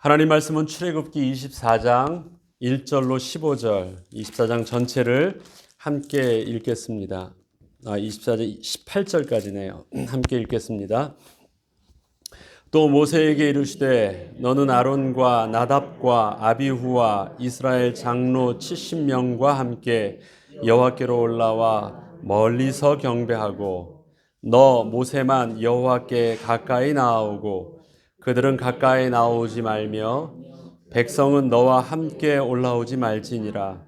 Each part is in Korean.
하나님 말씀은 출애굽기 24장 1절로 15절, 24장 전체를 함께 읽겠습니다. 24장 18절까지네요. 함께 읽겠습니다. 또 모세에게 이르시되 너는 아론과 나답과 아비후와 이스라엘 장로 70명과 함께 여호와께로 올라와 멀리서 경배하고 너 모세만 여호와께 가까이 나아오고 그들은 가까이 나오지 말며 백성은 너와 함께 올라오지 말지니라.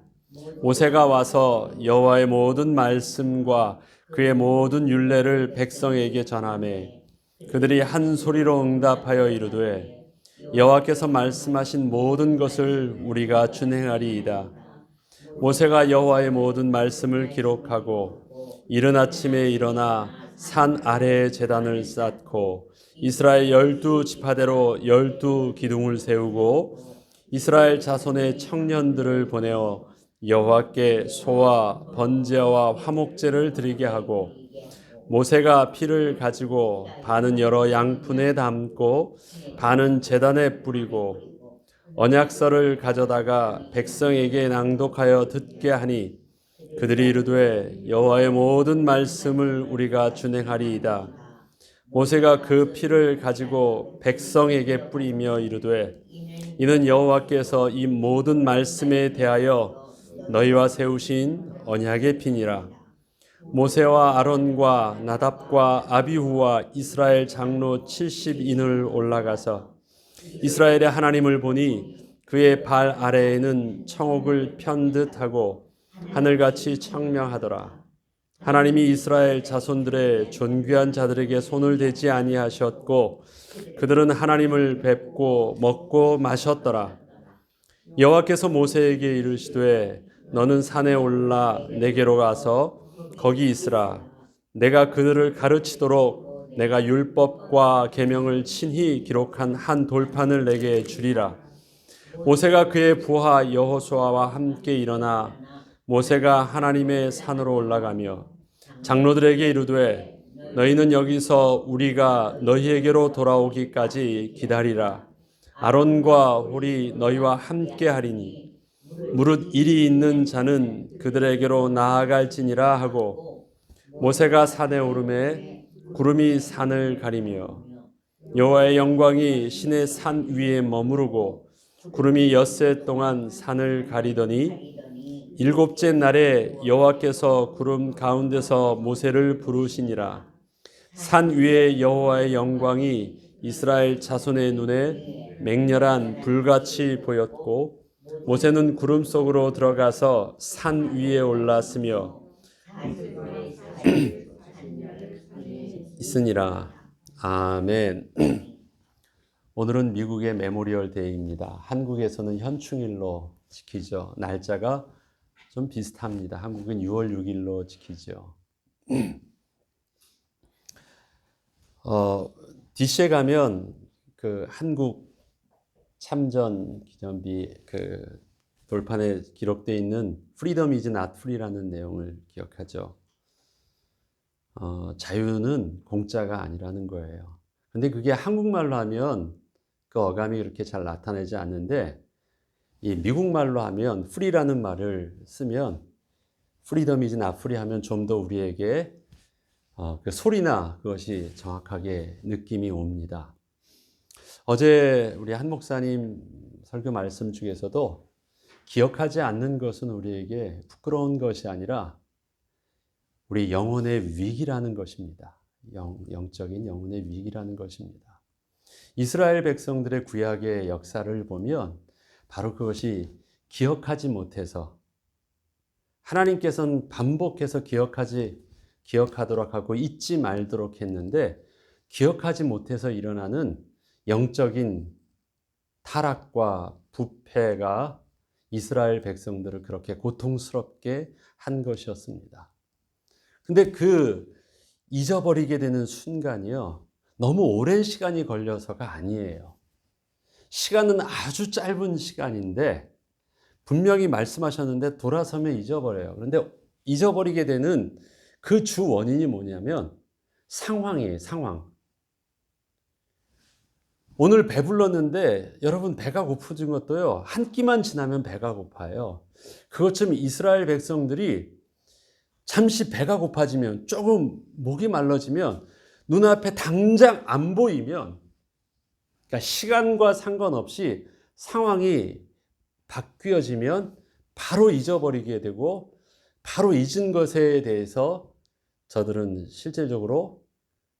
모세가 와서 여호와의 모든 말씀과 그의 모든 율례를 백성에게 전하매 그들이 한 소리로 응답하여 이르되 여호와께서 말씀하신 모든 것을 우리가 준행하리이다. 모세가 여호와의 모든 말씀을 기록하고 이른 아침에 일어나 산 아래에 제단을 쌓고 이스라엘 12지파대로 12기둥을 세우고 이스라엘 자손의 청년들을 보내어 여호와께 소와 번제와 화목제를 드리게 하고 모세가 피를 가지고 반은 여러 양푼에 담고 반은 제단에 뿌리고 언약서를 가져다가 백성에게 낭독하여 듣게 하니 그들이 이르되 여호와의 모든 말씀을 우리가 준행하리이다. 모세가 그 피를 가지고 백성에게 뿌리며 이르되 이는 여호와께서 이 모든 말씀에 대하여 너희와 세우신 언약의 피니라. 모세와 아론과 나답과 아비후와 이스라엘 장로 70인을 올라가서 이스라엘의 하나님을 보니 그의 발 아래에는 청옥을 편 듯하고 하늘같이 청명하더라. 하나님이 이스라엘 자손들의 존귀한 자들에게 손을 대지 아니하셨고 그들은 하나님을 뵙고 먹고 마셨더라. 여호와께서 모세에게 이르시되 너는 산에 올라 내게로 가서 거기 있으라. 내가 그들을 가르치도록 내가 율법과 계명을 친히 기록한 한 돌판을 내게 주리라. 모세가 그의 부하 여호수아와 함께 일어나 모세가 하나님의 산으로 올라가며 장로들에게 이르되 너희는 여기서 우리가 너희에게로 돌아오기까지 기다리라. 아론과 홀이 너희와 함께 하리니 무릇 일이 있는 자는 그들에게로 나아갈지니라 하고 모세가 산에 오르매 구름이 산을 가리며 여호와의 영광이 신의 산 위에 머무르고 구름이 엿새 동안 산을 가리더니 일곱째 날에 여호와께서 구름 가운데서 모세를 부르시니라. 산 위에 여호와의 영광이 이스라엘 자손의 눈에 맹렬한 불같이 보였고 모세는 구름 속으로 들어가서 산 위에 올랐으며 있으니라. 아멘. 오늘은 미국의 메모리얼 데이입니다. 한국에서는 현충일로 지키죠. 날짜가 좀 비슷합니다. 한국은 6월 6일로 지키죠. DC에 가면 그 한국 참전 기념비 그 돌판에 기록되어 있는 Freedom is not free라는 내용을 기억하죠. 자유는 공짜가 아니라는 거예요. 근데 그게 한국말로 하면 그 어감이 그렇게 잘 나타나지 않는데 이 미국말로 하면 free라는 말을 쓰면 Freedom is not free 하면 좀 더 우리에게 그 소리나 그것이 정확하게 느낌이 옵니다. 어제 우리 한 목사님 설교 말씀 중에서도 기억하지 않는 것은 우리에게 부끄러운 것이 아니라 우리 영혼의 위기라는 것입니다. 영적인 영혼의 위기라는 것입니다. 이스라엘 백성들의 구약의 역사를 보면 바로 그것이 기억하지 못해서 하나님께서는 반복해서 기억하도록 하고 잊지 말도록 했는데 기억하지 못해서 일어나는 영적인 타락과 부패가 이스라엘 백성들을 그렇게 고통스럽게 한 것이었습니다. 근데 그 잊어버리게 되는 순간이요, 너무 오랜 시간이 걸려서가 아니에요. 시간은 아주 짧은 시간인데 분명히 말씀하셨는데 돌아서면 잊어버려요. 그런데 잊어버리게 되는 그 주 원인이 뭐냐면 상황이에요. 상황. 오늘 배불렀는데 여러분 배가 고프진 것도요. 한 끼만 지나면 배가 고파요. 그것처럼 이스라엘 백성들이 잠시 배가 고파지면 조금 목이 말라지면 눈앞에 당장 안 보이면 그러니까 시간과 상관없이 상황이 바뀌어지면 바로 잊어버리게 되고 바로 잊은 것에 대해서 저들은 실질적으로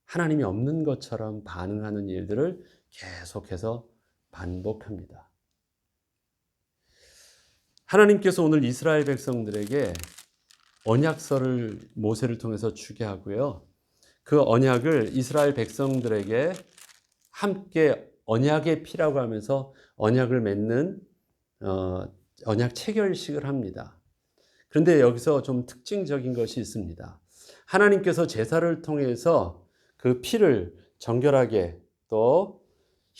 하나님이 없는 것처럼 반응하는 일들을 계속해서 반복합니다. 하나님께서 오늘 이스라엘 백성들에게 언약서를 모세를 통해서 주게 하고요. 그 언약을 이스라엘 백성들에게 함께 언약의 피라고 하면서 언약을 맺는 언약 체결식을 합니다. 그런데 여기서 좀 특징적인 것이 있습니다. 하나님께서 제사를 통해서 그 피를 정결하게 또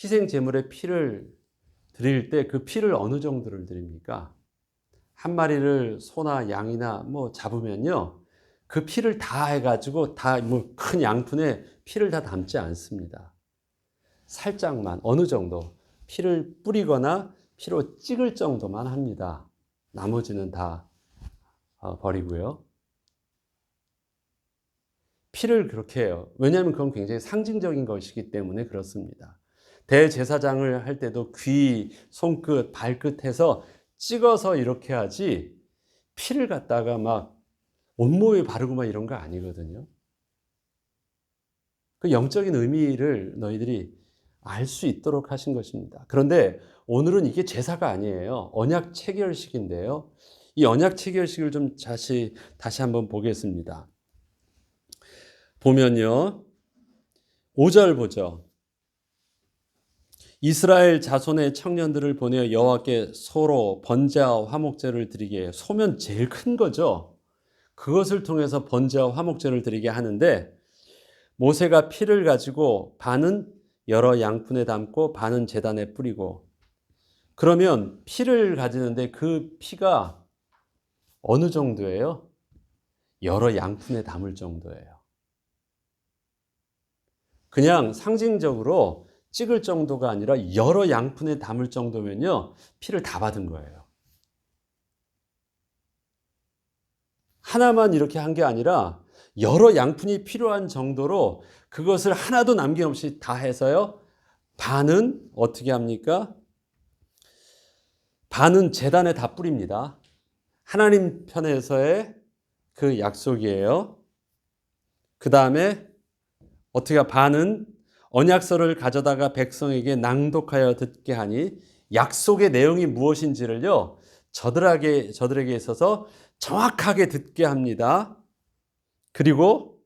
희생 제물의 피를 드릴 때 그 피를 어느 정도를 드립니까? 한 마리를 소나 양이나 뭐 잡으면요. 그 피를 다 해가지고 다 뭐 큰 양푼에 피를 다 담지 않습니다. 살짝만 어느 정도 피를 뿌리거나 피로 찍을 정도만 합니다. 나머지는 다 버리고요. 피를 그렇게 해요. 왜냐하면 그건 굉장히 상징적인 것이기 때문에 그렇습니다. 대제사장을 할 때도 귀, 손끝, 발끝에서 찍어서 이렇게 하지 피를 갖다가 막 온몸에 바르고 막 이런 거 아니거든요. 그 영적인 의미를 너희들이 알 수 있도록 하신 것입니다. 그런데 오늘은 이게 제사가 아니에요. 언약 체결식인데요. 이 언약 체결식을 좀 다시 한번 보겠습니다. 보면요. 5절 보죠. 이스라엘 자손의 청년들을 보내어 여호와께 소로 번제와 화목제를 드리게 해요. 소면 제일 큰 거죠. 그것을 통해서 번제와 화목제를 드리게 하는데 모세가 피를 가지고 반은 여러 양푼에 담고 반은 제단에 뿌리고 그러면 피를 가지는데 그 피가 어느 정도예요? 여러 양푼에 담을 정도예요. 그냥 상징적으로 찍을 정도가 아니라 여러 양푼에 담을 정도면요. 피를 다 받은 거예요. 하나만 이렇게 한 게 아니라 여러 양푼이 필요한 정도로 그것을 하나도 남김없이 다 해서요. 반은 어떻게 합니까? 반은 제단에 다 뿌립니다. 하나님 편에서의 그 약속이에요. 그 다음에 어떻게 반은 언약서를 가져다가 백성에게 낭독하여 듣게 하니 약속의 내용이 무엇인지를요. 저들에게 있어서 정확하게 듣게 합니다. 그리고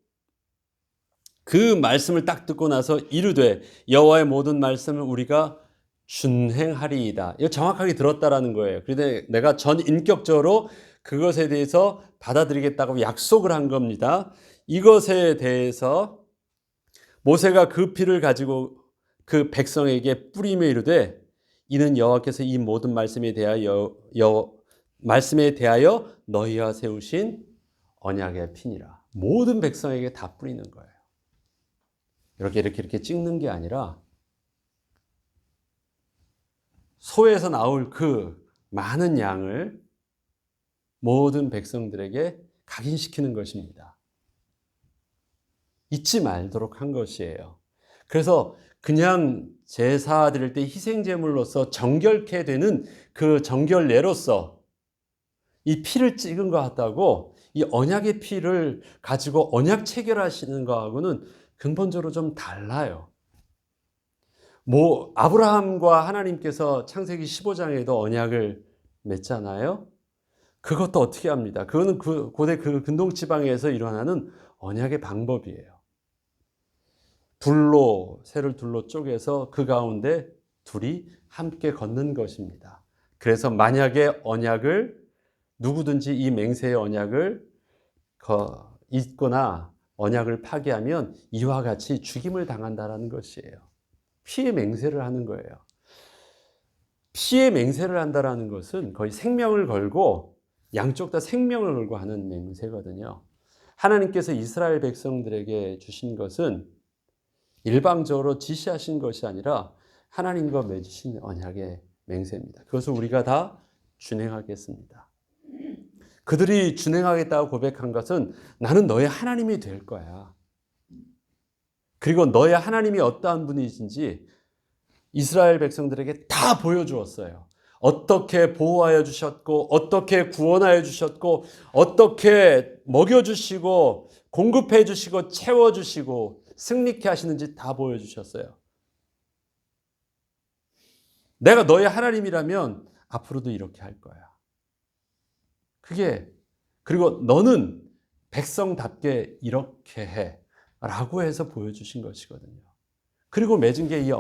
그 말씀을 딱 듣고 나서 이르되 여호와의 모든 말씀을 우리가 준행하리이다. 이거 정확하게 들었다라는 거예요. 그런데 내가 전인격적으로 그것에 대해서 받아들이겠다고 약속을 한 겁니다. 이것에 대해서 모세가 그 피를 가지고 그 백성에게 뿌리며 이르되 이는 여호와께서 이 모든 말씀에 대하여 너희와 세우신 언약의 피니라. 모든 백성에게 다 뿌리는 거예요. 이렇게 찍는 게 아니라 소에서 나올 그 많은 양을 모든 백성들에게 각인시키는 것입니다. 잊지 말도록 한 것이에요. 그래서 그냥 제사 드릴 때 희생제물로서 정결케 되는 그 정결례로서 이 피를 찍은 것 같다고 이 언약의 피를 가지고 언약 체결하시는 것하고는 근본적으로 좀 달라요. 아브라함과 하나님께서 창세기 15장에도 언약을 맺잖아요. 그것도 어떻게 합니다. 그거는 고대 그 근동지방에서 일어나는 언약의 방법이에요. 새를 둘로 쪼개서 그 가운데 둘이 함께 걷는 것입니다. 그래서 만약에 누구든지 이 맹세의 언약을 잊거나 언약을 파기하면 이와 같이 죽임을 당한다는 것이에요. 피의 맹세를 하는 거예요. 피의 맹세를 한다는 것은 거의 생명을 걸고 양쪽 다 생명을 걸고 하는 맹세거든요. 하나님께서 이스라엘 백성들에게 주신 것은 일방적으로 지시하신 것이 아니라 하나님과 맺으신 언약의 맹세입니다. 그것을 우리가 다 준행하겠습니다. 그들이 준행하겠다고 고백한 것은 나는 너의 하나님이 될 거야. 그리고 너의 하나님이 어떠한 분이신지 이스라엘 백성들에게 다 보여주었어요. 어떻게 보호하여 주셨고, 어떻게 구원하여 주셨고, 어떻게 먹여주시고, 공급해 주시고, 채워주시고, 승리케 하시는지 다 보여주셨어요. 내가 너의 하나님이라면 앞으로도 이렇게 할 거야. 그리고 너는 백성답게 이렇게 해. 라고 해서 보여주신 것이거든요. 그리고 맺은 게 이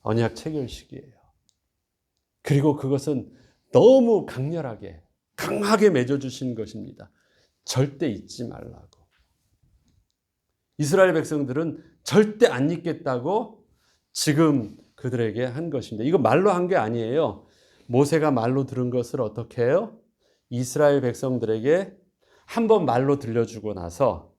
언약 체결식이에요. 그리고 그것은 너무 강하게 맺어주신 것입니다. 절대 잊지 말라고. 이스라엘 백성들은 절대 안 잊겠다고 지금 그들에게 한 것입니다. 이거 말로 한 게 아니에요. 모세가 말로 들은 것을 어떻게 해요? 이스라엘 백성들에게 한번 말로 들려주고 나서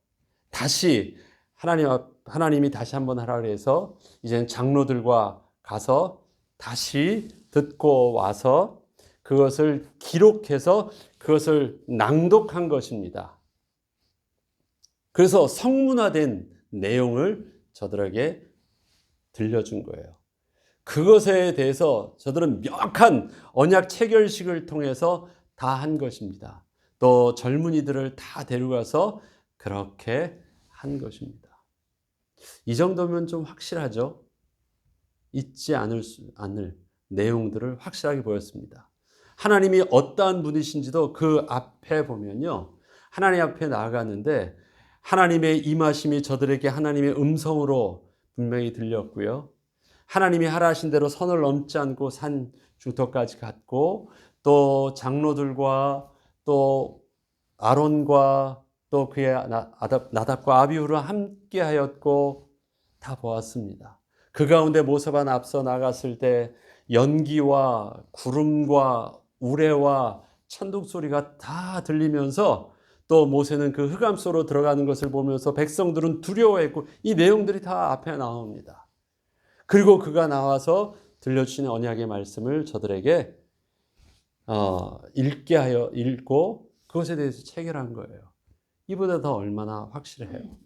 다시 하나님이 다시 한번 하라 그래서 이제는 장로들과 가서 다시 듣고 와서 그것을 기록해서 그것을 낭독한 것입니다. 그래서 성문화된 내용을 저들에게 들려준 거예요. 그것에 대해서 저들은 명확한 언약 체결식을 통해서 다 한 것입니다. 또 젊은이들을 다 데려가서 그렇게 한 것입니다. 이 정도면 좀 확실하죠? 잊지 않을 내용들을 확실하게 보였습니다. 하나님이 어떠한 분이신지도 그 앞에 보면요. 하나님 앞에 나아가는데 하나님의 임하심이 저들에게 하나님의 음성으로 분명히 들렸고요. 하나님이 하라 하신 대로 선을 넘지 않고 산 중턱까지 갔고 또 장로들과 또 아론과 또 그의 나답과 아비후를 함께 하였고 다 보았습니다. 그 가운데 모세만 앞서 나갔을 때 연기와 구름과 우레와 천둥 소리가 다 들리면서 또 모세는 그 흑암 속으로 들어가는 것을 보면서 백성들은 두려워했고 이 내용들이 다 앞에 나옵니다. 그리고 그가 나와서 들려주신 언약의 말씀을 저들에게 읽고 그것에 대해서 체결한 거예요. 이보다 더 얼마나 확실해요.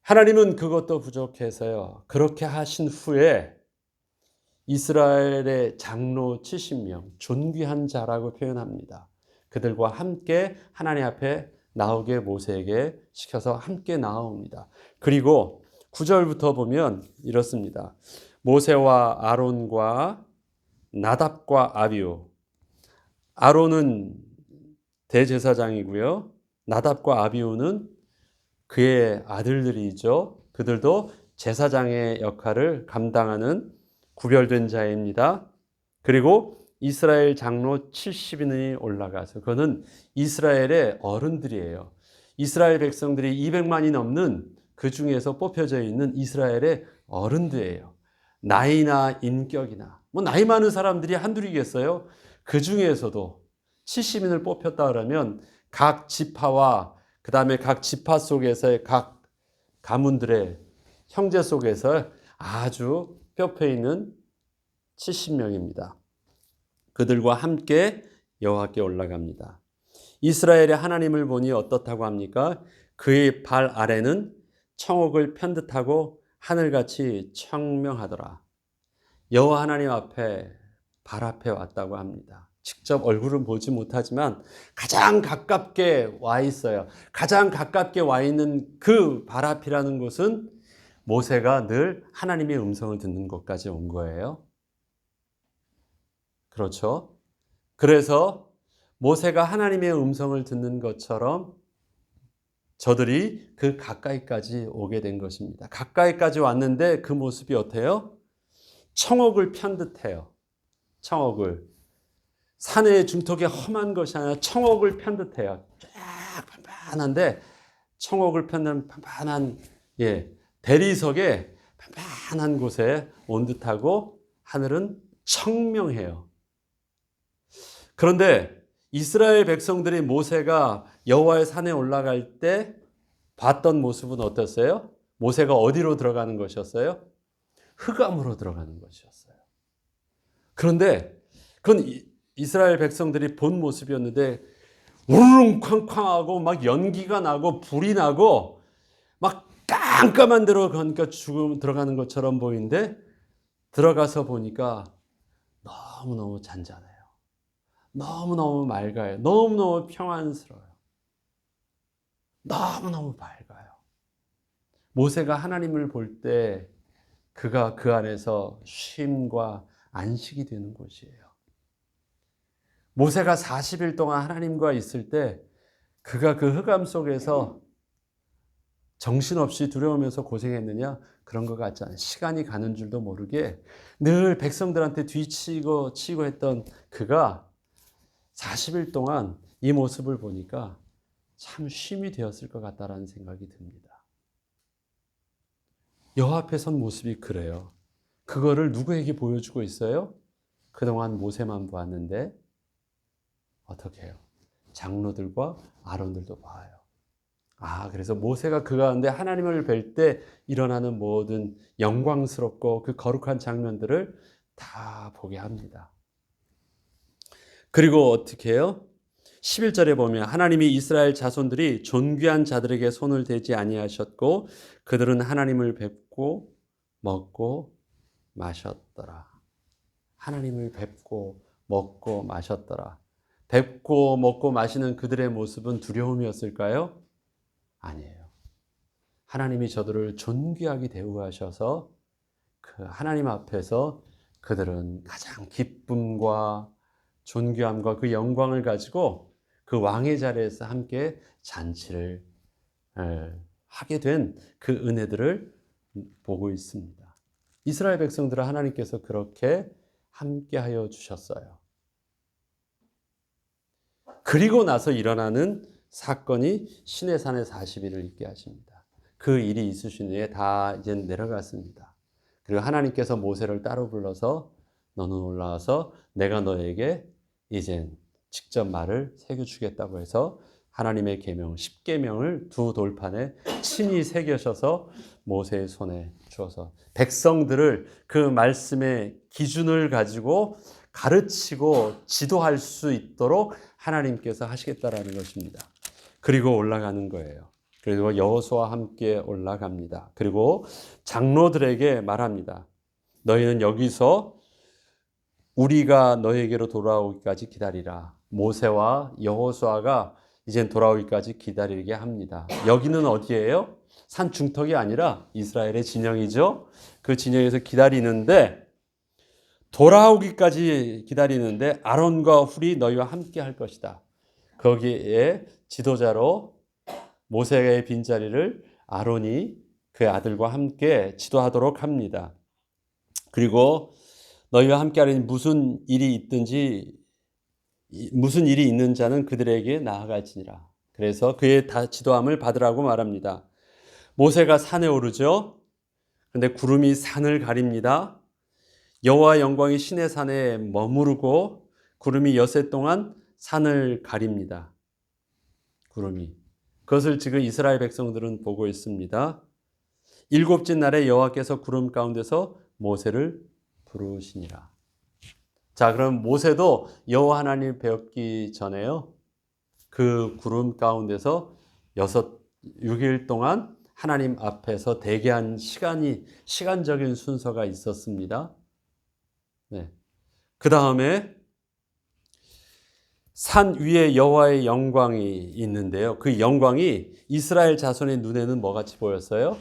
하나님은 그것도 부족해서요. 그렇게 하신 후에 이스라엘의 장로 70명, 존귀한 자라고 표현합니다. 그들과 함께 하나님 앞에 나오게 모세에게 시켜서 함께 나옵니다. 그리고 9절부터 보면 이렇습니다. 모세와 아론과 나답과 아비후. 아론은 대제사장이고요. 나답과 아비후는 그의 아들들이죠. 그들도 제사장의 역할을 감당하는 구별된 자입니다. 그리고 이스라엘 장로 70인이 올라가서 그거는 이스라엘의 어른들이에요. 이스라엘 백성들이 200만이 넘는 그 중에서 뽑혀져 있는 이스라엘의 어른들이에요. 나이나 인격이나 나이 많은 사람들이 한둘이겠어요? 그 중에서도 70인을 뽑혔다 그러면 각 지파와 그 다음에 각 지파 속에서의 각 가문들의 형제 속에서 아주 뼈뼈 있는 70명입니다. 그들과 함께 여호와께 올라갑니다. 이스라엘의 하나님을 보니 어떻다고 합니까? 그의 발 아래는 청옥을 편듯하고 하늘같이 청명하더라. 여호와 하나님 앞에 발 앞에 왔다고 합니다. 직접 얼굴은 보지 못하지만 가장 가깝게 와 있어요. 가장 가깝게 와 있는 그 발 앞이라는 곳은 모세가 늘 하나님의 음성을 듣는 곳까지 온 거예요. 그렇죠? 그래서 모세가 하나님의 음성을 듣는 것처럼 저들이 그 가까이까지 오게 된 것입니다. 가까이까지 왔는데 그 모습이 어때요? 청옥을 편듯해요. 청옥을. 산의 중턱에 험한 것이 아니라 청옥을 편듯해요. 쫙 판판한데 청옥을 편는 판판한 대리석에 판판한 곳에 온 듯하고 하늘은 청명해요. 그런데 이스라엘 백성들이 모세가 여호와의 산에 올라갈 때 봤던 모습은 어땠어요? 모세가 어디로 들어가는 것이었어요? 흑암으로 들어가는 것이었어요. 그런데 그건 이스라엘 백성들이 본 모습이었는데 우르릉쾅쾅하고 막 연기가 나고 불이 나고 막 깜깜한 데로 그러니까 죽음 들어가는 것처럼 보이는데 들어가서 보니까 너무너무 잔잔해요. 너무너무 맑아요. 너무너무 평안스러워요. 너무너무 밝아요. 모세가 하나님을 볼 때 그가 그 안에서 쉼과 안식이 되는 곳이에요. 모세가 40일 동안 하나님과 있을 때 그가 그 흑암 속에서 정신없이 두려우면서 고생했느냐? 그런 것 같지 않아요. 시간이 가는 줄도 모르게 늘 백성들한테 뒤치고 치고 했던 그가 40일 동안 이 모습을 보니까 참 쉼이 되었을 것 같다라는 생각이 듭니다. 여호와 앞에 선 모습이 그래요. 그거를 누구에게 보여주고 있어요? 그동안 모세만 보았는데 어떻게 해요? 장로들과 아론들도 봐요. 그래서 모세가 그 가운데 하나님을 뵐 때 일어나는 모든 영광스럽고 그 거룩한 장면들을 다 보게 합니다. 그리고 어떻게 해요? 11절에 보면 하나님이 이스라엘 자손들이 존귀한 자들에게 손을 대지 아니하셨고 그들은 하나님을 뵙고 먹고 마셨더라. 하나님을 뵙고 먹고 마셨더라. 뵙고 먹고 마시는 그들의 모습은 두려움이었을까요? 아니에요. 하나님이 저들을 존귀하게 대우하셔서 그 하나님 앞에서 그들은 가장 기쁨과 존귀함과 그 영광을 가지고 그 왕의 자리에서 함께 잔치를 하게 된 그 은혜들을 보고 있습니다. 이스라엘 백성들은 하나님께서 그렇게 함께하여 주셨어요. 그리고 나서 일어나는 사건이 시내산에 40일을 있게 하십니다. 그 일이 있으신 후에 다 이제 내려갔습니다. 그리고 하나님께서 모세를 따로 불러서 너는 올라와서 내가 너에게 이젠 직접 말을 새겨주겠다고 해서 하나님의 계명 10계명을 두 돌판에 친히 새겨셔서 모세의 손에 주어서 백성들을 그 말씀의 기준을 가지고 가르치고 지도할 수 있도록 하나님께서 하시겠다라는 것입니다. 그리고 올라가는 거예요. 그리고 여호수아와 함께 올라갑니다. 그리고 장로들에게 말합니다. 너희는 여기서 우리가 너에게로 돌아오기까지 기다리라. 모세와 여호수아가 이젠 돌아오기까지 기다리게 합니다. 여기는 어디예요? 산 중턱이 아니라 이스라엘의 진영이죠. 그 진영에서 기다리는데 돌아오기까지 기다리는데 아론과 훌이 너희와 함께 할 것이다. 거기에 지도자로 모세의 빈자리를 아론이 그 아들과 함께 지도하도록 합니다. 그리고 너희와 함께 하려니 무슨 일이 있는 자는 그들에게 나아갈지니라. 그래서 그의 지도함을 받으라고 말합니다. 모세가 산에 오르죠. 그런데 구름이 산을 가립니다. 여호와 영광이 시내산에 머무르고 구름이 엿새 동안 산을 가립니다. 구름이. 그것을 지금 이스라엘 백성들은 보고 있습니다. 일곱째 날에 여호와께서 구름 가운데서 모세를 부르시니라. 자, 그럼 모세도 여호와 하나님 배웠기 전에요. 그 구름 가운데서 6일 동안 하나님 앞에서 대기한 시간적인 순서가 있었습니다. 네. 그 다음에 산 위에 여호와의 영광이 있는데요. 그 영광이 이스라엘 자손의 눈에는 뭐같이 보였어요?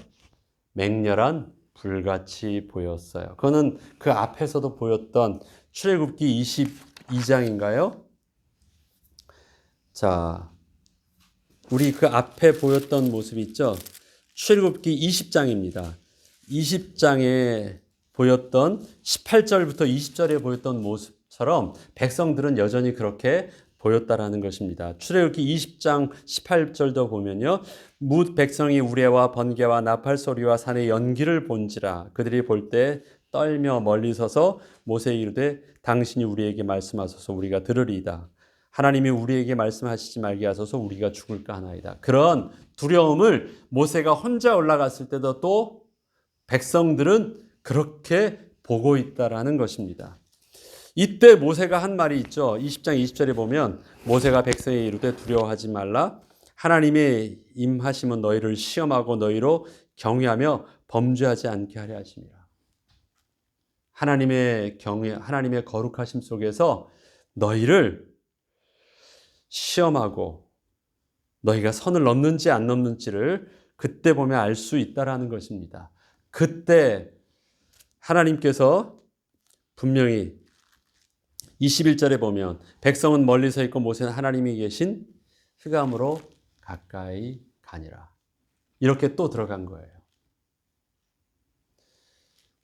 맹렬한 불같이 보였어요. 그거는 그 앞에서도 보였던 출애굽기 22장인가요? 자, 우리 그 앞에 보였던 모습 있죠? 출애굽기 20장입니다. 20장에 보였던 18절부터 20절에 보였던 모습처럼 백성들은 여전히 그렇게 보였다라는 것입니다. 출애굽기 20장 18절도 보면요. 뭇 백성이 우레와 번개와 나팔 소리와 산의 연기를 본지라 그들이 볼 때 떨며 멀리 서서 모세에게 이르되 당신이 우리에게 말씀하소서 우리가 들으리이다. 하나님이 우리에게 말씀하시지 말게 하소서 우리가 죽을까 하나이다. 그런 두려움을 모세가 혼자 올라갔을 때도 또 백성들은 그렇게 보고 있다라는 것입니다. 이때 모세가 한 말이 있죠. 20장 20절에 보면 모세가 백성에 이르되 두려워하지 말라. 하나님의 임하심은 너희를 시험하고 너희로 경외하며 범죄하지 않게 하려 하심이라. 하나님의 경외, 하나님의 거룩하심 속에서 너희를 시험하고 너희가 선을 넘는지 안 넘는지를 그때 보면 알 수 있다라는 것입니다. 그때 하나님께서 분명히 21절에 보면 백성은 멀리 서 있고 모세는 하나님이 계신 흑암으로 가까이 가니라. 이렇게 또 들어간 거예요.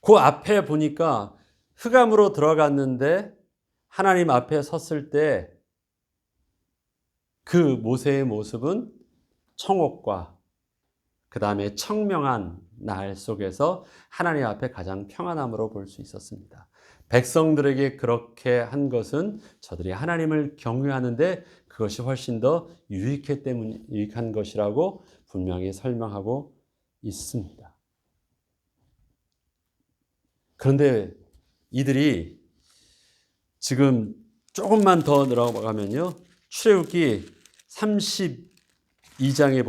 그 앞에 보니까 흑암으로 들어갔는데 하나님 앞에 섰을 때 그 모세의 모습은 청옥과 그 다음에 청명한 날 속에서 하나님 앞에 가장 평안함으로 볼 수 있었습니다. 백성들에게 그렇게 한 것은 저들이 하나님을 경외하는데 그것이 훨씬 더 유익한 것이라고 분명히 설명하고 있습니다. 그런데 이들이 지금 조금만 더 들어가면요. 출애굽기 32장에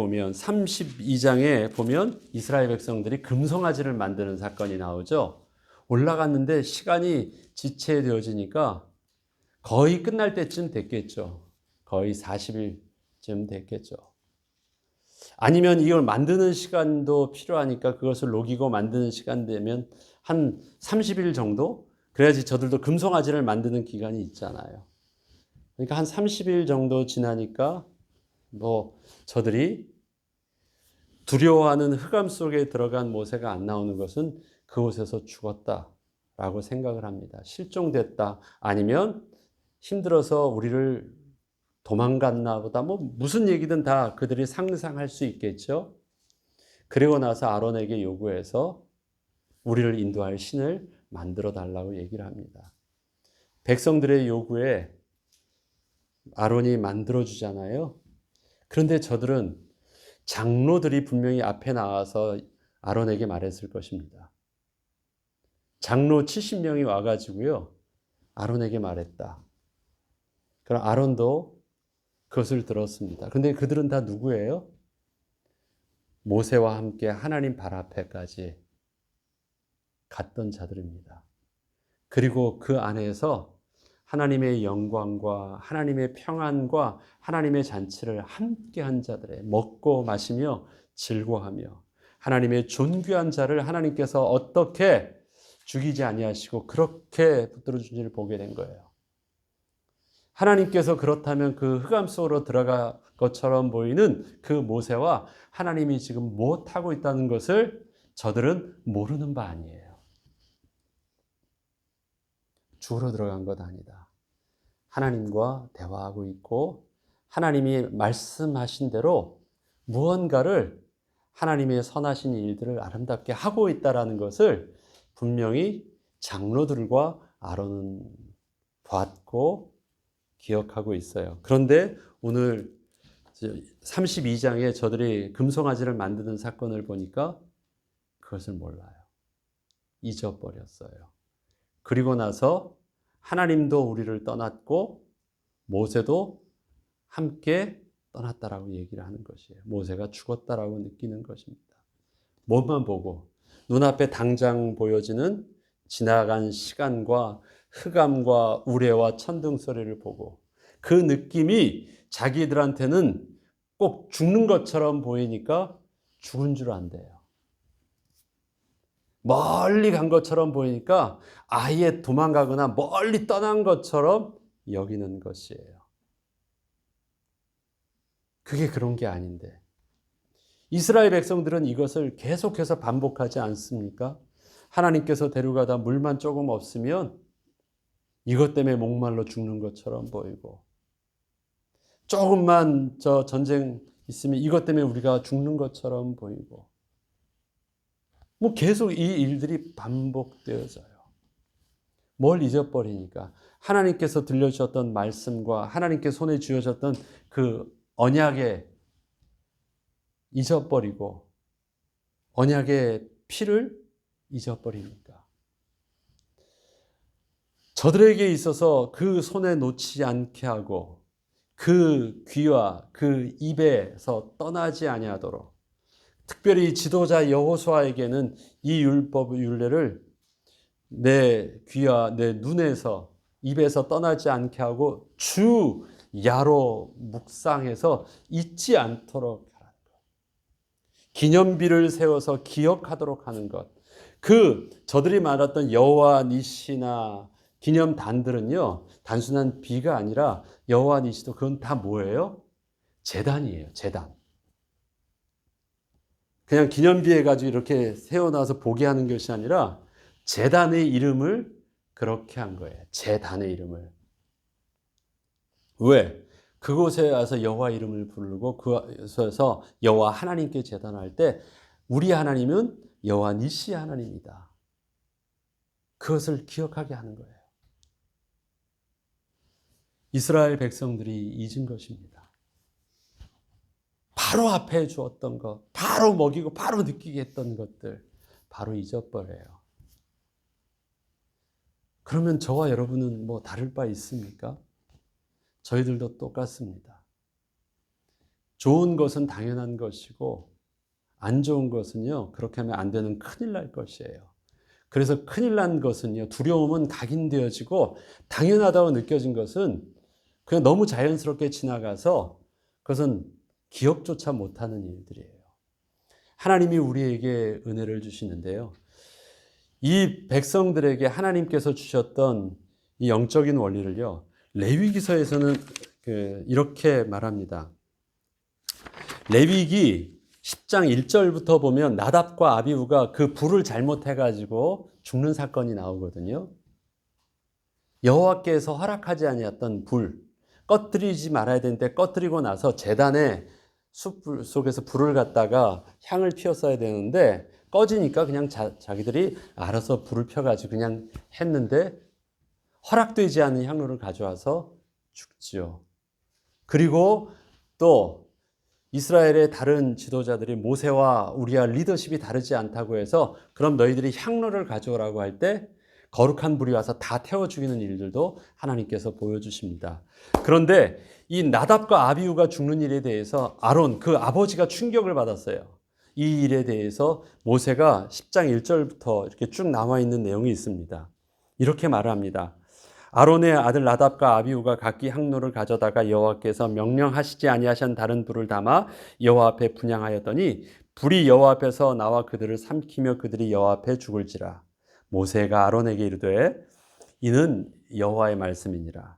보면 이스라엘 백성들이 금송아지를 만드는 사건이 나오죠. 올라갔는데 시간이 지체되어지니까 거의 끝날 때쯤 됐겠죠. 거의 40일쯤 됐겠죠. 아니면 이걸 만드는 시간도 필요하니까 그것을 녹이고 만드는 시간 되면 한 30일 정도? 그래야지 저들도 금송아지를 만드는 기간이 있잖아요. 그러니까 한 30일 정도 지나니까 저들이 두려워하는 흑암 속에 들어간 모세가 안 나오는 것은 그곳에서 죽었다라고 생각을 합니다. 실종됐다. 아니면 힘들어서 우리를 도망갔나 보다. 무슨 얘기든 다 그들이 상상할 수 있겠죠. 그리고 나서 아론에게 요구해서 우리를 인도할 신을 만들어 달라고 얘기를 합니다. 백성들의 요구에 아론이 만들어주잖아요. 그런데 저들은 장로들이 분명히 앞에 나와서 아론에게 말했을 것입니다. 장로 70명이 와가지고요. 아론에게 말했다. 그럼 아론도 그것을 들었습니다. 그런데 그들은 다 누구예요? 모세와 함께 하나님 발 앞에까지 갔던 자들입니다. 그리고 그 안에서 하나님의 영광과 하나님의 평안과 하나님의 잔치를 함께 한 자들의 먹고 마시며 즐거워하며 하나님의 존귀한 자를 하나님께서 어떻게 죽이지 아니하시고 그렇게 붙들어 주시를 보게 된 거예요. 하나님께서 그렇다면 그 흑암 속으로 들어갈 것처럼 보이는 그 모세와 하나님이 지금 못하고 있다는 것을 저들은 모르는 바 아니에요. 죽으러 들어간 것 아니다. 하나님과 대화하고 있고 하나님이 말씀하신 대로 무언가를 하나님의 선하신 일들을 아름답게 하고 있다는 것을 분명히 장로들과 아론은 봤고 기억하고 있어요. 그런데 오늘 32장에 저들이 금송아지를 만드는 사건을 보니까 그것을 몰라요. 잊어버렸어요. 그리고 나서 하나님도 우리를 떠났고 모세도 함께 떠났다라고 얘기를 하는 것이에요. 모세가 죽었다라고 느끼는 것입니다. 몸만 보고 눈앞에 당장 보여지는 지나간 시간과 흑암과 우레와 천둥 소리를 보고 그 느낌이 자기들한테는 꼭 죽는 것처럼 보이니까 죽은 줄 안대요. 멀리 간 것처럼 보이니까 아예 도망가거나 멀리 떠난 것처럼 여기는 것이에요. 그게 그런 게 아닌데 이스라엘 백성들은 이것을 계속해서 반복하지 않습니까? 하나님께서 데려가다 물만 조금 없으면 이것 때문에 목말라 죽는 것처럼 보이고 조금만 전쟁 있으면 이것 때문에 우리가 죽는 것처럼 보이고 계속 이 일들이 반복되어져요. 뭘 잊어버리니까 하나님께서 들려주셨던 말씀과 하나님께 손에 쥐어졌던 그 언약에 잊어버리고 언약의 피를 잊어버리니까 저들에게 있어서 그 손에 놓지 않게 하고 그 귀와 그 입에서 떠나지 아니하도록, 특별히 지도자 여호수아에게는 이 율법 율례를 내 귀와 내 눈에서 입에서 떠나지 않게 하고 주 야로 묵상해서 잊지 않도록 하는 것. 기념비를 세워서 기억하도록 하는 것. 그 저들이 말했던 여호와 니시나 기념단들은요, 단순한 비가 아니라 여호와 니시도 그건 다 뭐예요? 제단이에요. 제단. 그냥 기념비해 가지고 이렇게 세워놔서 보게 하는 것이 아니라 제단의 이름을 그렇게 한 거예요. 제단의 이름을. 왜? 그곳에 와서 여호와 이름을 부르고 그곳에서 여호와 하나님께 제단할 때 우리 하나님은 여호와 니시 하나님이다. 그것을 기억하게 하는 거예요. 이스라엘 백성들이 잊은 것입니다. 바로 앞에 주었던 것, 바로 먹이고 바로 느끼게 했던 것들 바로 잊어버려요. 그러면 저와 여러분은 뭐 다를 바 있습니까? 저희들도 똑같습니다. 좋은 것은 당연한 것이고 안 좋은 것은요, 그렇게 하면 안 되는 큰일 날 것이에요. 그래서 큰일 난 것은요, 두려움은 각인되어지고 당연하다고 느껴진 것은 그냥 너무 자연스럽게 지나가서 그것은 기억조차 못하는 일들이에요. 하나님이 우리에게 은혜를 주시는데요. 이 백성들에게 하나님께서 주셨던 이 영적인 원리를요, 레위기서에서는 이렇게 말합니다. 레위기 10장 1절부터 보면 나답과 아비후가 그 불을 잘못해가지고 죽는 사건이 나오거든요. 여호와께서 허락하지 아니었던 불, 꺼뜨리지 말아야 되는데 꺼뜨리고 나서 제단에 숲 속에서 불을 갖다가 향을 피웠어야 되는데 꺼지니까 그냥 자기들이 알아서 불을 펴가지고 그냥 했는데 허락되지 않은 향로를 가져와서 죽지요. 그리고 또 이스라엘의 다른 지도자들이 모세와 우리와 리더십이 다르지 않다고 해서 그럼 너희들이 향로를 가져오라고 할 때 거룩한 불이 와서 다 태워 죽이는 일들도 하나님께서 보여주십니다. 그런데 이 나답과 아비후가 죽는 일에 대해서 아론 그 아버지가 충격을 받았어요. 이 일에 대해서 모세가 10장 1절부터 이렇게 쭉 나와 있는 내용이 있습니다. 이렇게 말합니다. 아론의 아들 나답과 아비후가 각기 향로를 가져다가 여호와께서 명령하시지 아니하신 다른 불을 담아 여호와 앞에 분향하였더니 불이 여호와 앞에서 나와 그들을 삼키며 그들이 여호와 앞에 죽을지라. 모세가 아론에게 이르되 이는 여호와의 말씀이니라.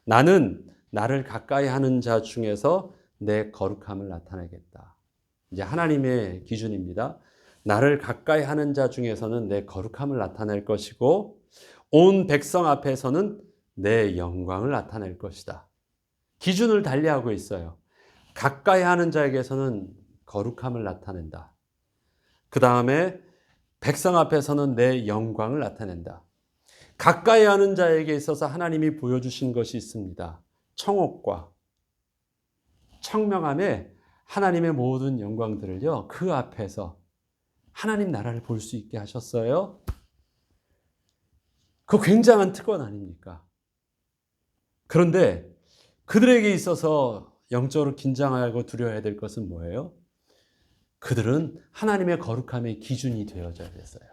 나는 나를 가까이 하는 자 중에서 내 거룩함을 나타내겠다. 이제 하나님의 기준입니다. 나를 가까이 하는 자 중에서는 내 거룩함을 나타낼 것이고 온 백성 앞에서는 내 영광을 나타낼 것이다. 기준을 달리하고 있어요. 가까이 하는 자에게서는 거룩함을 나타낸다. 그 다음에 백성 앞에서는 내 영광을 나타낸다. 가까이 하는 자에게 있어서 하나님이 보여주신 것이 있습니다. 청옥과 청명함에 하나님의 모든 영광들을요, 그 앞에서 하나님 나라를 볼 수 있게 하셨어요. 그 굉장한 특권 아닙니까? 그런데 그들에게 있어서 영적으로 긴장하고 두려워해야 될 것은 뭐예요? 그들은 하나님의 거룩함의 기준이 되어져야 됐어요.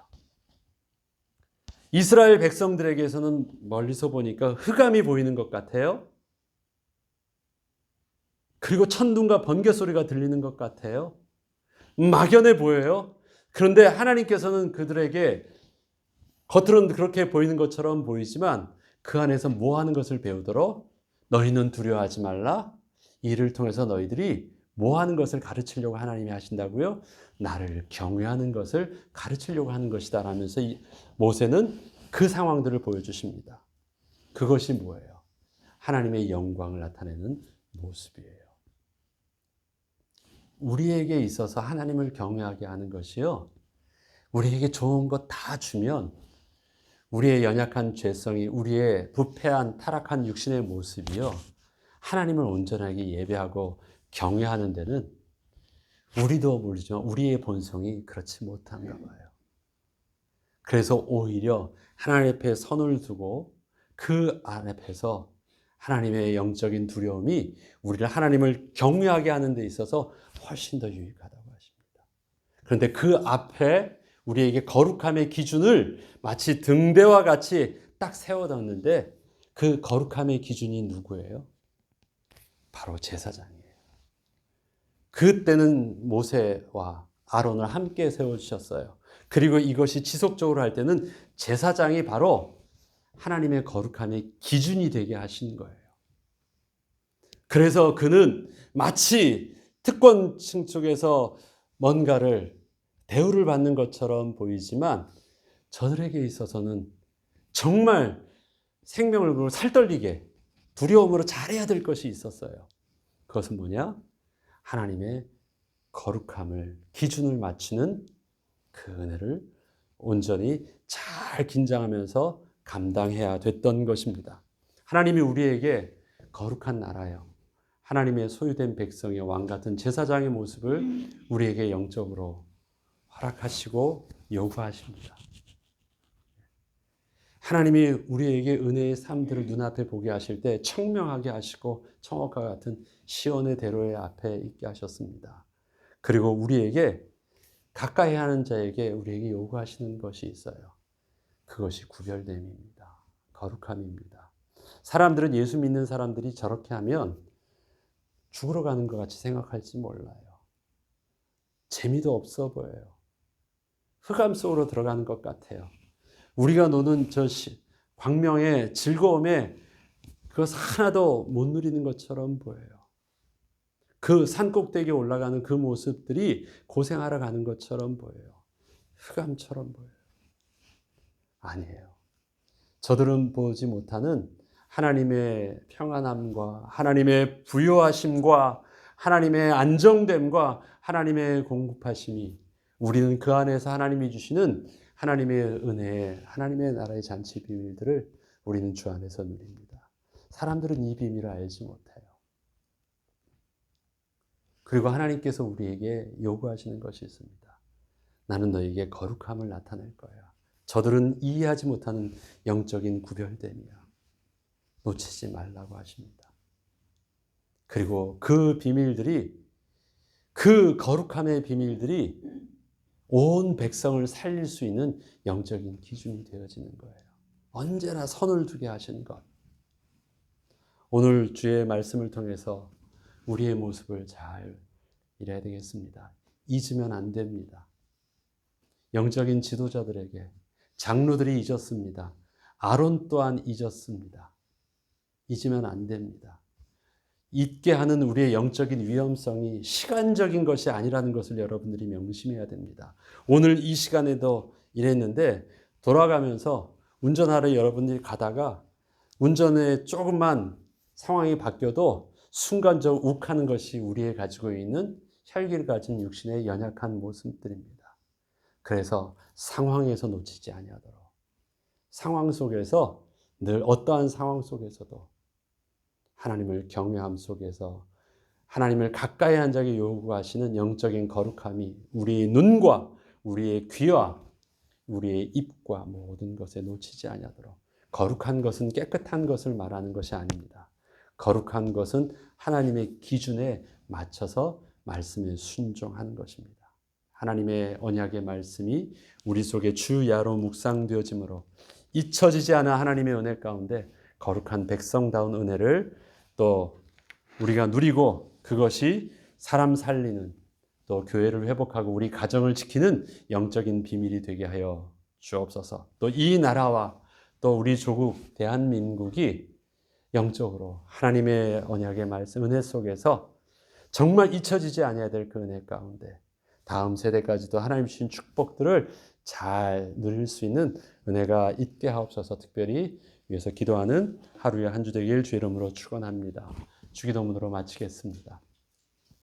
이스라엘 백성들에게서는 멀리서 보니까 흑암이 보이는 것 같아요. 그리고 천둥과 번개 소리가 들리는 것 같아요. 막연해 보여요. 그런데 하나님께서는 그들에게 겉으로는 그렇게 보이는 것처럼 보이지만 그 안에서 뭐 하는 것을 배우도록 너희는 두려워하지 말라. 이 일을 통해서 너희들이 뭐 하는 것을 가르치려고 하나님이 하신다고요? 나를 경외하는 것을 가르치려고 하는 것이다 라면서 모세는 그 상황들을 보여주십니다. 그것이 뭐예요? 하나님의 영광을 나타내는 모습이에요. 우리에게 있어서 하나님을 경외하게 하는 것이요, 우리에게 좋은 것 다 주면 우리의 연약한 죄성이, 우리의 부패한 타락한 육신의 모습이요, 하나님을 온전하게 예배하고 경외하는 데는 우리도 모르지만 우리의 본성이 그렇지 못한가 봐요. 그래서 오히려 하나님 앞에 선을 두고 그 앞에서 하나님의 영적인 두려움이 우리를 하나님을 경외하게 하는 데 있어서 훨씬 더 유익하다고 하십니다. 그런데 그 앞에 우리에게 거룩함의 기준을 마치 등대와 같이 딱 세워뒀는데 그 거룩함의 기준이 누구예요? 바로 제사장이에요. 그때는 모세와 아론을 함께 세워주셨어요. 그리고 이것이 지속적으로 할 때는 제사장이 바로 하나님의 거룩함의 기준이 되게 하신 거예요. 그래서 그는 마치 특권층 쪽에서 뭔가를 대우를 받는 것처럼 보이지만 저들에게 있어서는 정말 생명을 걸고 살떨리게 두려움으로 잘해야 될 것이 있었어요. 그것은 뭐냐? 하나님의 거룩함을 기준을 맞추는 그 은혜를 온전히 잘 긴장하면서 감당해야 됐던 것입니다. 하나님이 우리에게 거룩한 나라요, 하나님의 소유된 백성의 왕 같은 제사장의 모습을 우리에게 영적으로 허락하시고 요구하십니다. 하나님이 우리에게 은혜의 삶들을 눈앞에 보게 하실 때 청명하게 하시고 청옥과 같은 시온의 대로의 앞에 있게 하셨습니다. 그리고 우리에게 가까이 하는 자에게 우리에게 요구하시는 것이 있어요. 그것이 구별됨입니다. 거룩함입니다. 사람들은 예수 믿는 사람들이 저렇게 하면 죽으러 가는 것 같이 생각할지 몰라요. 재미도 없어 보여요. 흑암 속으로 들어가는 것 같아요. 우리가 노는 저 광명의 즐거움에 그것 하나도 못 누리는 것처럼 보여요. 그 산꼭대기에 올라가는 그 모습들이 고생하러 가는 것처럼 보여요. 흑암처럼 보여요. 아니에요. 저들은 보지 못하는 하나님의 평안함과 하나님의 부요하심과 하나님의 안정됨과 하나님의 공급하심이, 우리는 그 안에서 하나님이 주시는 하나님의 은혜, 하나님의 나라의 잔치 비밀들을 우리는 주 안에서 누립니다. 사람들은 이 비밀을 알지 못해요. 그리고 하나님께서 우리에게 요구하시는 것이 있습니다. 나는 너에게 거룩함을 나타낼 거야. 저들은 이해하지 못하는 영적인 구별됨이야. 놓치지 말라고 하십니다. 그리고 그 비밀들이, 그 거룩함의 비밀들이 온 백성을 살릴 수 있는 영적인 기준이 되어지는 거예요. 언제나 선을 두게 하신 것. 오늘 주의 말씀을 통해서 우리의 모습을 잘 이래야 되겠습니다. 잊으면 안 됩니다. 영적인 지도자들에게 장로들이 잊었습니다. 아론 또한 잊었습니다. 잊으면 안 됩니다. 잊게 하는 우리의 영적인 위험성이 시간적인 것이 아니라는 것을 여러분들이 명심해야 됩니다. 오늘 이 시간에도 이랬는데 돌아가면서 운전하러 여러분들이 가다가 운전에 조금만 상황이 바뀌어도 순간적으로 욱하는 것이 우리의 가지고 있는 혈기를 가진 육신의 연약한 모습들입니다. 그래서 상황에서 놓치지 아니하도록, 상황 속에서 늘 어떠한 상황 속에서도 하나님을 경외함 속에서 하나님을 가까이 한 자에게 요구하시는 영적인 거룩함이 우리의 눈과 우리의 귀와 우리의 입과 모든 것에 놓치지 아니하도록. 거룩한 것은 깨끗한 것을 말하는 것이 아닙니다. 거룩한 것은 하나님의 기준에 맞춰서 말씀에 순종하는 것입니다. 하나님의 언약의 말씀이 우리 속에 주야로 묵상되어짐으로 잊혀지지 않은 하나님의 은혜 가운데 거룩한 백성다운 은혜를 또 우리가 누리고, 그것이 사람 살리는, 또 교회를 회복하고 우리 가정을 지키는 영적인 비밀이 되게 하여 주옵소서. 또 이 나라와 또 우리 조국 대한민국이 영적으로 하나님의 언약의 말씀, 은혜 속에서 정말 잊혀지지 아니해야 될 그 은혜 가운데 다음 세대까지도 하나님 주신 축복들을 잘 누릴 수 있는 은혜가 있게 하옵소서. 특별히 위해서 기도하는 하루의 한 주 되길 주 이름으로 축원합니다. 주기도문으로 마치겠습니다.